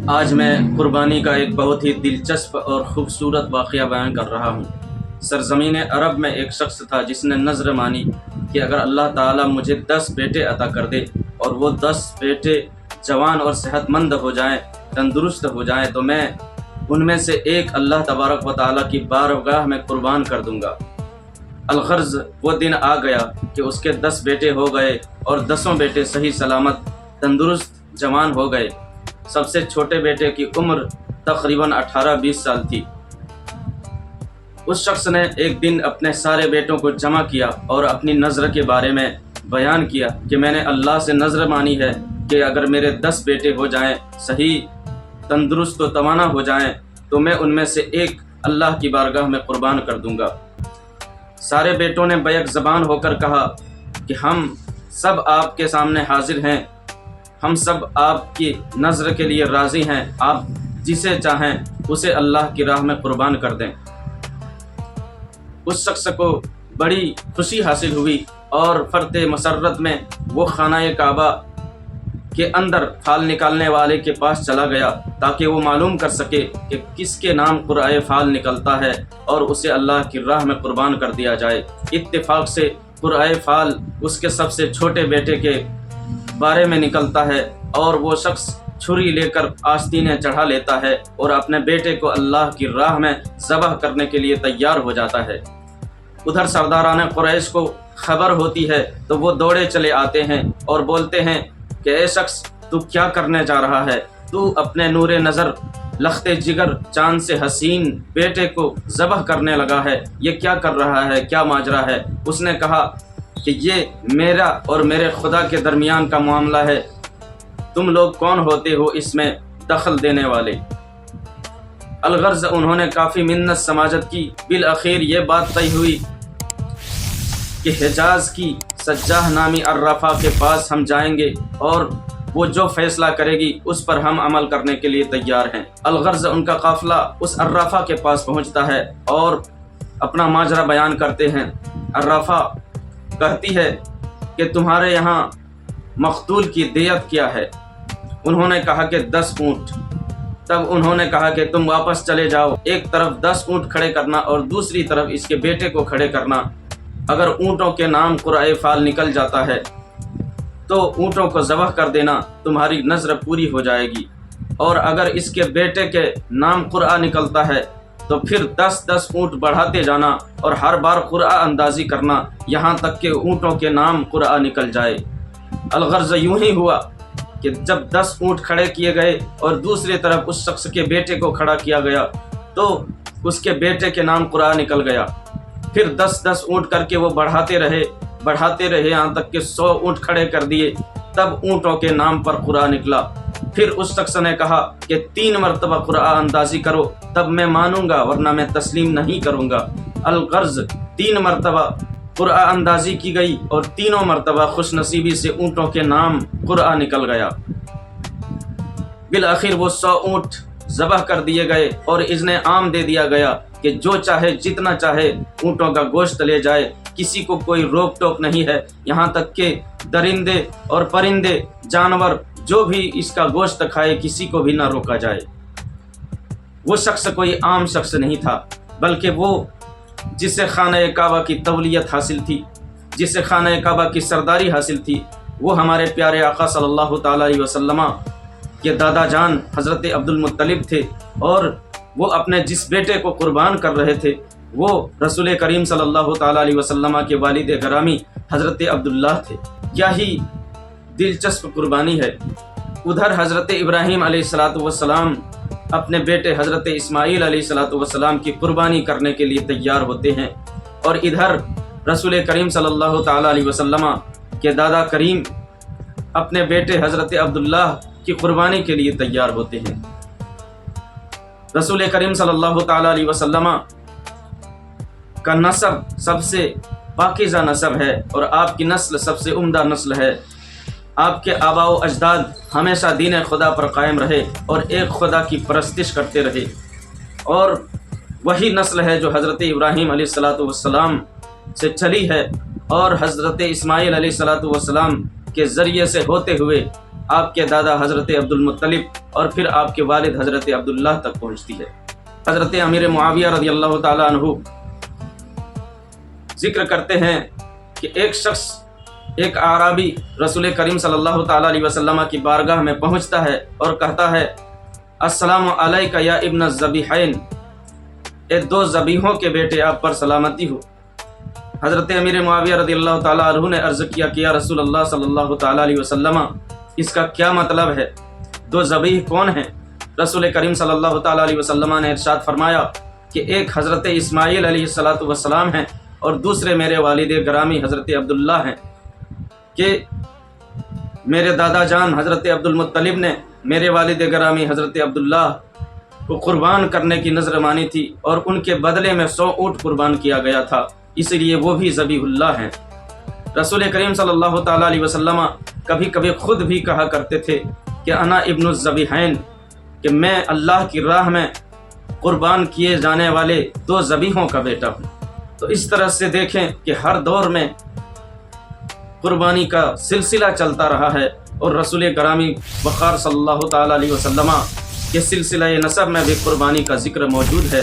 آج میں قربانی کا ایک بہت ہی دلچسپ اور خوبصورت واقعہ بیان کر رہا ہوں۔ سرزمین عرب میں ایک شخص تھا جس نے نذر مانی کہ اگر اللہ تعالیٰ مجھے 10 بیٹے عطا کر دے اور وہ 10 بیٹے جوان اور صحت مند ہو جائیں، تندرست ہو جائیں، تو میں ان میں سے ایک اللہ تبارک و تعالیٰ کی بارگاہ میں قربان کر دوں گا۔ الغرض وہ دن آ گیا کہ اس کے 10 بیٹے ہو گئے اور 10 بیٹے صحیح سلامت تندرست جوان ہو گئے۔ سب سے چھوٹے بیٹے کی عمر تقریباً 18-20 سال تھی۔ اس شخص نے ایک دن اپنے سارے بیٹوں کو جمع کیا اور اپنی نذر کے بارے میں بیان کیا کہ میں نے اللہ سے نذر مانی ہے کہ اگر میرے 10 بیٹے ہو جائیں، صحیح تندرست و توانا ہو جائیں، تو میں ان میں سے ایک اللہ کی بارگاہ میں قربان کر دوں گا۔ سارے بیٹوں نے بیک زبان ہو کر کہا کہ ہم سب آپ کے سامنے حاضر ہیں، ہم سب آپ کی نذر کے لیے راضی ہیں، آپ جسے چاہیں اسے اللہ کی راہ میں قربان کر دیں۔ اس شخص کو بڑی خوشی حاصل ہوئی اور فرط مسرت میں وہ خانہ کعبہ کے اندر پھال نکالنے والے کے پاس چلا گیا تاکہ وہ معلوم کر سکے کہ کس کے نام قرعہ پھال نکلتا ہے اور اسے اللہ کی راہ میں قربان کر دیا جائے۔ اتفاق سے قرعہ پھال اس کے سب سے چھوٹے بیٹے کے بارے میں نکلتا ہے اور وہ شخص چھری لے کر آستینیں چڑھا لیتا ہے اور اپنے بیٹے کو اللہ کی راہ میں ذبح کرنے کے لیے تیار ہو جاتا ہے۔ ادھر سرداران قریش کو خبر ہوتی ہے تو وہ دوڑے چلے آتے ہیں اور بولتے ہیں کہ اے شخص، تو کیا کرنے جا رہا ہے؟ تو اپنے نور نظر لخت جگر چاند سے حسین بیٹے کو ذبح کرنے لگا ہے، یہ کیا کر رہا ہے؟ کیا ماجرا ہے؟ اس نے کہا کہ یہ میرا اور میرے خدا کے درمیان کا معاملہ ہے، تم لوگ کون ہوتے ہو اس میں دخل دینے والے؟ الغرض انہوں نے کافی منت سماجت کی۔ بالآخر یہ بات طے ہوئی کہ حجاز کی سجاہ نامی عرافہ کے پاس ہم جائیں گے اور وہ جو فیصلہ کرے گی اس پر ہم عمل کرنے کے لیے تیار ہیں۔ الغرض ان کا قافلہ اس عرافہ کے پاس پہنچتا ہے اور اپنا ماجرا بیان کرتے ہیں۔ عرافہ کہتی ہے کہ تمہارے یہاں مقتول کی دیت کیا ہے؟ انہوں نے کہا کہ 10 اونٹ۔ تب انہوں نے کہا کہ تم واپس چلے جاؤ، ایک طرف 10 اونٹ کھڑے کرنا اور دوسری طرف اس کے بیٹے کو کھڑے کرنا۔ اگر اونٹوں کے نام قرعہ فال نکل جاتا ہے تو اونٹوں کو ذبح کر دینا، تمہاری نذر پوری ہو جائے گی، اور اگر اس کے بیٹے کے نام قرعہ نکلتا ہے تو پھر 10 اونٹ بڑھاتے جانا اور ہر بار قرعہ اندازی کرنا یہاں تک کہ اونٹوں کے نام قرعہ نکل جائے۔ الغرض یوں ہی ہوا کہ جب 10 اونٹ کھڑے کیے گئے اور دوسری طرف اس شخص کے بیٹے کو کھڑا کیا گیا تو اس کے بیٹے کے نام قرعہ نکل گیا۔ پھر 10 اونٹ کر کے وہ بڑھاتے رہے یہاں تک کہ 100 اونٹ کھڑے کر دیے، تب اونٹوں کے نام پر قرعہ نکلا۔ پھر اس شخص نے کہا کہ 3 مرتبہ قرعہ اندازی کرو، تب میں مانوں گا ورنہ میں تسلیم نہیں کروں گا۔ الغرض 3 مرتبہ قرعہ اندازی کی گئی اور تینوں مرتبہ خوش نصیبی سے اونٹوں کے نام قرعہ نکل گیا۔ بالآخر وہ 100 اونٹ ذبح کر دیے گئے اور اذن عام دے دیا گیا کہ جو چاہے جتنا چاہے اونٹوں کا گوشت لے جائے، کسی کو کوئی روک ٹوک نہیں ہے، یہاں تک کہ درندے اور پرندے جانور جو بھی اس کا گوشت کھائے کسی کو بھی نہ روکا جائے۔ وہ شخص کوئی عام شخص نہیں تھا، بلکہ وہ جسے خانہ کعبہ کی تولیت حاصل تھی، جسے خانہ کعبہ کی سرداری حاصل تھی، وہ ہمارے پیارے آقا صلی اللہ تعالیٰ علیہ وسلم کے دادا جان حضرت عبد المطلب تھے، اور وہ اپنے جس بیٹے کو قربان کر رہے تھے وہ رسول کریم صلی اللہ تعالیٰ علیہ وسلم کے والد گرامی حضرت عبداللہ تھے۔ کیا ہی دلچسپ قربانی ہے۔ ادھر حضرت ابراہیم علیہ السلام اپنے بیٹے حضرت اسماعیل علیہ السلام کی قربانی کرنے کے لیے تیار ہوتے ہیں، اور ادھر رسول کریم صلی اللہ تعالیٰ علیہ وسلم کے دادا کریم اپنے بیٹے حضرت عبداللہ کی قربانی کے لیے تیار ہوتے ہیں۔ رسول کریم صلی اللہ تعالیٰ علیہ وسلم کا نسب سب سے پاکیزہ نسب ہے اور آپ کی نسل سب سے عمدہ نسل ہے۔ آپ کے آباء و اجداد ہمیشہ دین خدا پر قائم رہے اور ایک خدا کی پرستش کرتے رہے، اور وہی نسل ہے جو حضرت ابراہیم علیہ السلام سے چلی ہے، اور حضرت اسماعیل علیہ السلام کے ذریعے سے ہوتے ہوئے آپ کے دادا حضرت عبد المطلب اور پھر آپ کے والد حضرت عبداللہ تک پہنچتی ہے۔ حضرت امیر معاویہ رضی اللہ تعالیٰ عنہ ذکر کرتے ہیں کہ ایک اعرابی رسول کریم صلی اللہ تعالیٰ علیہ وسلم کی بارگاہ میں پہنچتا ہے اور کہتا ہے السلام علیکہ یا ابن الذبیحین، اے دو ذبیحوں کے بیٹے آپ پر سلامتی ہو۔ حضرت امیر معاویہ رضی اللہ تعالیٰ عنہ نے عرض کیا کہ یا رسول اللہ صلی اللہ تعالیٰ علیہ وسلم، اس کا کیا مطلب ہے؟ دو ذبیح کون ہیں؟ رسول کریم صلی اللہ تعالیٰ علیہ وسلم نے ارشاد فرمایا کہ ایک حضرت اسماعیل علیہ السلام ہیں اور دوسرے میرے والد گرامی حضرت عبداللہ ہیں، کہ میرے دادا جان حضرت عبد المطلب نے میرے والد گرامی حضرت عبداللہ کو قربان کرنے کی نذر مانی تھی اور ان کے بدلے میں 100 اونٹ قربان کیا گیا تھا، اس لیے وہ بھی ذبیح اللہ ہیں۔ رسول کریم صلی اللہ تعالیٰ علیہ وسلم کبھی کبھی خود بھی کہا کرتے تھے کہ انا ابن الذبیحین، کہ میں اللہ کی راہ میں قربان کیے جانے والے دو ذبیحوں کا بیٹا ہوں۔ تو اس طرح سے دیکھیں کہ ہر دور میں قربانی کا سلسلہ چلتا رہا ہے، اور رسول گرامی وقار صلی اللہ تعالیٰ علیہ وسلم کے سلسلہ نسب میں بھی قربانی کا ذکر موجود ہے۔